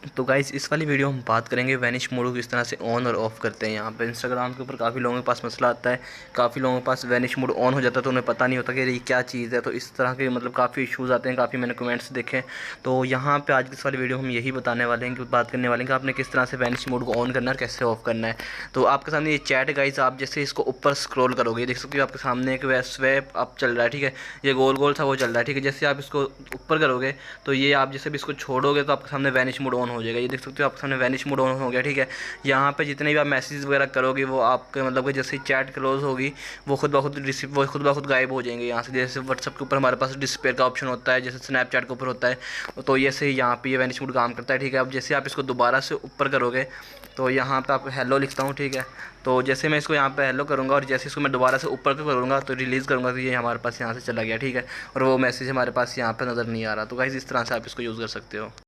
तो गाइज़ इस वाली वीडियो हम बात करेंगे वैनिश मोड को किस तरह से ऑन और ऑफ़ करते हैं। यहाँ पे इंस्टाग्राम के ऊपर काफ़ी लोगों के पास मसला आता है, काफ़ी लोगों के पास वैनिश मोड ऑन हो जाता है तो उन्हें पता नहीं होता कि ये क्या चीज़ है। तो इस तरह के मतलब काफ़ी इश्यूज़ आते हैं, काफ़ी मैंने कमेंट्स देखे। तो यहाँ पे आज की इस वाली वीडियो हम यही बताने वाले हैं कि बात करने वाले हैं कि आपने किस तरह से वैनिश मोड को ऑन करना है और कैसे ऑफ़ करना है। तो आपके सामने ये चैट है गाइज़, आप जैसे इसको ऊपर स्क्रॉल करोगे देख सकते हो आपके सामने एक स्वैप अप चल रहा है, ठीक है। ये गोल गोल सा वो चल रहा है, ठीक है। जैसे आप इसको ऊपर करोगे तो ये आप जैसे भी इसको छोड़ोगे तो आपके सामने वैनिश मोड ऑन हो जाएगा। ये देख सकते हो आपके सामने वैनिश मोड ऑन हो गया, ठीक है। यहाँ पे जितने भी आप मैसेज वगैरह करोगे वो आपके मतलब कि जैसे जैसे चैट क्लोज होगी वो खुद ब खुद गायब हो जाएंगे यहाँ से। जैसे व्हाट्सअप के ऊपर हमारे पास डिस्पेयर का ऑप्शन होता है, जैसे स्नैपचैट के ऊपर होता है, तो ये से यहाँ पे ये वैनिश मोड काम करता है, ठीक है। अब जैसे आप इसको दोबारा से ऊपर करोगे तो यहाँ पे आप हेलो लिखता हूँ, ठीक है। तो जैसे मैं इसको यहाँ पे हेलो करूँगा और जैसे इसको मैं दोबारा से ऊपर करूँगा तो रिलीज़ करूँगा तो ये हमारे पास यहाँ से चला गया, ठीक है। और वो मैसेज हमारे पास यहाँ पे नज़र नहीं आ रहा। तो गाइस इस तरह से आप इसको यूज़ कर सकते हो।